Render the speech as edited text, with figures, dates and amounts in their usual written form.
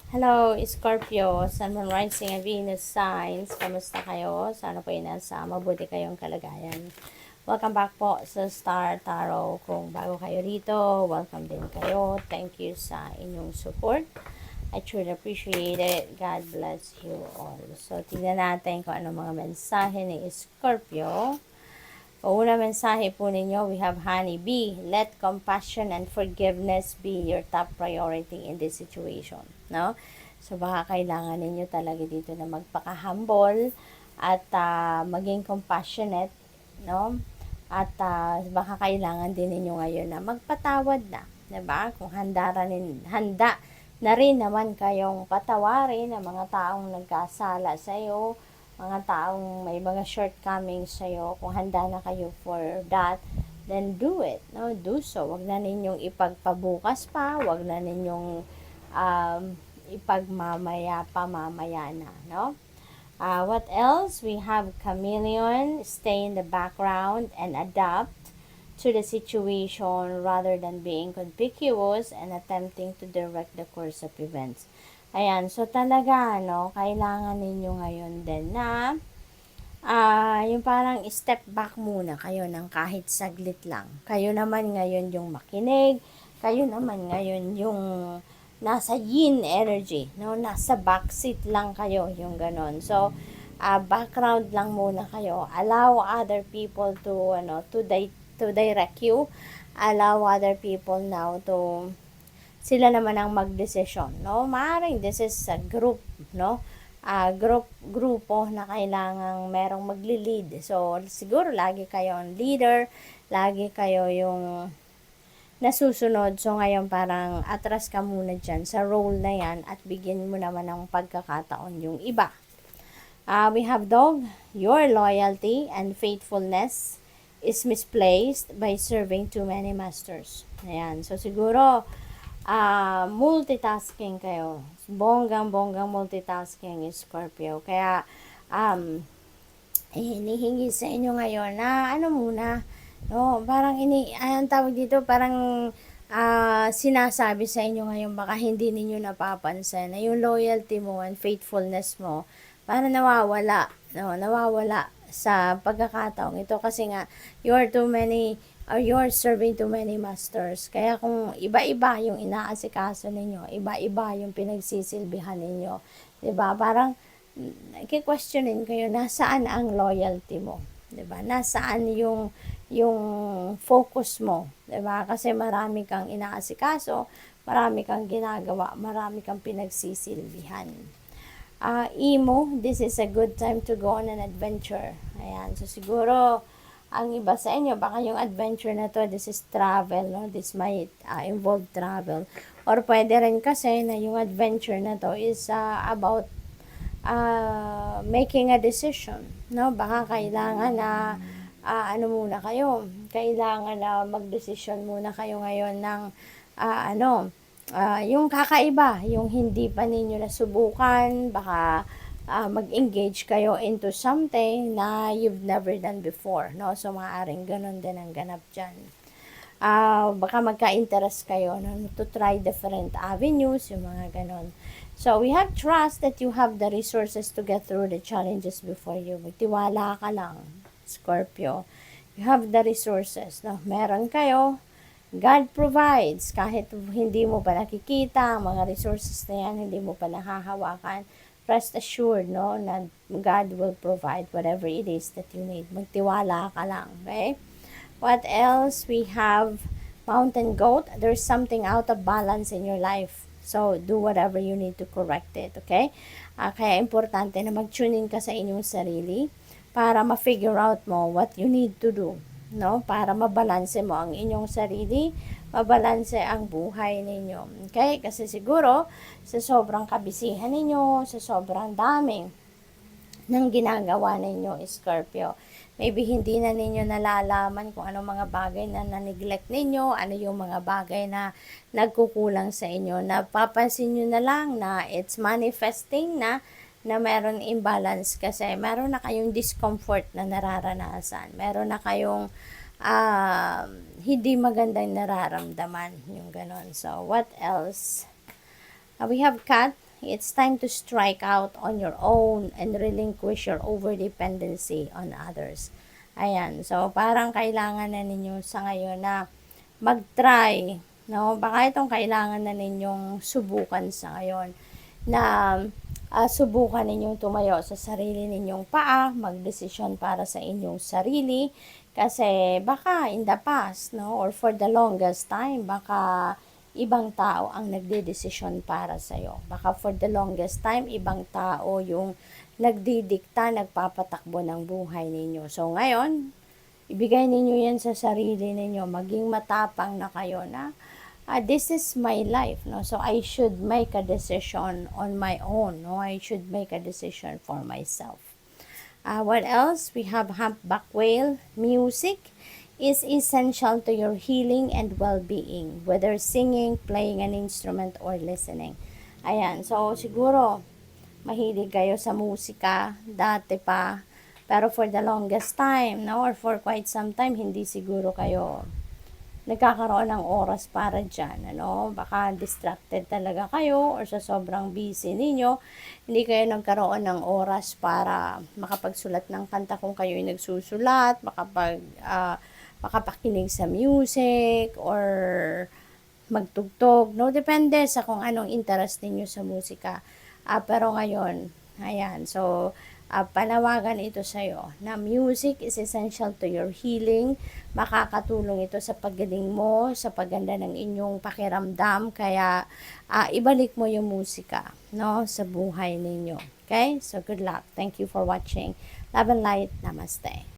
Hello, Scorpio, Sun, Moon, Rising, and Venus signs. Kamusta kayo? Sana po ay nasa mabuti kayong kalagayan. Welcome back po sa Star Tarot. Kung bago kayo rito, welcome din kayo. Thank you sa inyong support. I truly appreciate it. God bless you all. So, tingnan natin kung ano mga mensahe ni Scorpio. Una mensahe po ninyo, we have Honey B. Let compassion and forgiveness be your top priority in this situation. No? So, baka kailangan ninyo talaga dito na magpaka-humble at maging compassionate. No? At baka kailangan din ninyo ngayon na magpatawad na. Diba? Kung handa na rin naman kayong patawarin ang mga taong nagkasala sa iyo, mga taong may mga shortcomings sa'yo, kung handa na kayo for that, then do it. No? Do so. Wag na ninyong ipagpabukas pa, wag na ninyong ipagmamaya pa mamaya na. No? What else? We have chameleon, stay in the background and adapt to the situation rather than being conspicuous and attempting to direct the course of events. Ayan, so talaga, no, kailangan ninyo ngayon din na yung parang step back muna kayo ng kahit saglit lang. Kayo naman ngayon yung makinig, kayo naman ngayon yung nasa yin energy, no? Nasa backseat lang kayo, yung ganon. So, background lang muna kayo. Allow other people to, to direct you. Allow other people now to sila naman ang magdesisyon, no? Maaring this is a group, no? Grupo na kailangang merong magli-lead. So, siguro lagi kayo ang leader, lagi kayo yung nasusunod. So, ngayon parang atras ka muna dyan sa role na yan at bigyan mo naman ng pagkakataon yung iba. We have dog, your loyalty and faithfulness is misplaced by serving too many masters. Ayan. So, siguro, multitasking kayo. Bonggang multitasking is Scorpio. Kaya, hinihingi sa inyo ngayon na ano muna, no, parang ang tawag dito, parang sinasabi sa inyo ngayon, baka hindi ninyo napapansin na yung loyalty mo and faithfulness mo, parang nawawala, no, nawawala sa pagkakataong ito kasi nga, you're serving too many masters. Kaya kung iba-iba yung inaasikaso ninyo, iba-iba yung pinagsisilbihan ninyo, 'di ba? Parang i-questionin kayo, nasaan ang loyalty mo? 'Di ba? Nasaan yung focus mo, 'di ba? Kasi marami kang inaasikaso, marami kang ginagawa, marami kang pinagsisilbihan. Emo, this is a good time to go on an adventure. Ayan, so siguro ang iba sa inyo, baka yung adventure na to, this is travel, no? This might involve travel. Or pwede rin kasi na yung adventure na to is about making a decision, no? Baka kailangan na muna kayo, kailangan na magdesisyon muna kayo ngayon ng yung kakaiba, yung hindi pa ninyo nasubukan, baka mag-engage kayo into something na you've never done before, no? So, maaaring ganun din ang ganap dyan. Baka magka-interest kayo, no? To try different avenues, yung mga ganun. So, we have trust that you have the resources to get through the challenges before you. Magtiwala ka lang, Scorpio. You have the resources, no? Meron kayo. God provides. Kahit hindi mo pa nakikita, mga resources na yan, hindi mo pa nahahawakan, rest assured, no, na God will provide whatever it is that you need. Magtiwala ka lang, okay? What else? We have mountain goat. There's something out of balance in your life. So, do whatever you need to correct it, okay? Kaya importante na mag-tune in ka sa inyong sarili para ma-figure out mo what you need to do, no? Para mabalanse mo ang inyong sarili, mabalanse ang buhay ninyo. Okay? Kasi siguro, sa sobrang kabisihan ninyo, sa sobrang daming ng ginagawa ninyo, Scorpio, maybe hindi na ninyo nalalaman kung anong mga bagay na na-neglect ninyo, ano yung mga bagay na nagkukulang sa inyo. Napapansin nyo na lang na it's manifesting na meron imbalance kasi meron na kayong discomfort na nararanasan. Meron na kayong hindi magandang nararamdaman, yung ganon. So, what else? We have cat. it's time to strike out on your own and relinquish your over-dependency on others. Ayan, so parang kailangan na ninyo sa ngayon na mag-try, no? Baka itong kailangan na ninyong subukan sa ngayon na subukan ninyong tumayo sa sarili ninyong paa, magdesisyon para sa inyong sarili kasi baka in the past, no, or for the longest time, baka ibang tao ang nagdedesisyon para sa iyo. Baka for the longest time, ibang tao yung nagdidikta, nagpapatakbo ng buhay ninyo. So ngayon, ibigay ninyo yan sa sarili ninyo. Maging matapang na kayo na this is my life, no? So I should make a decision on my own, no? I should make a decision for myself. What else? We have humpback whale. Music is essential to your healing and well-being, whether singing, playing an instrument, or listening. Ayan, so siguro mahilig kayo sa musika dati pa, pero for the longest time, no, or for quite some time, hindi siguro kayo nagkakaroon ng oras para dyan, ano? Baka distracted talaga kayo or sa sobrang busy ninyo, hindi kayo nagkaroon ng oras para makapagsulat ng kanta kung kayo ay nagsusulat, makapakinig sa music or magtugtog, no? Depende sa kung anong interest ninyo sa musika. Pero ngayon, ayan, so panawagan ito sa'yo na music is essential to your healing. Makakatulong ito sa paggaling mo, sa pagganda ng inyong pakiramdam. Kaya ibalik mo yung musika, no, sa buhay ninyo. Okay? So good luck. Thank you for watching. Love and light. Namaste.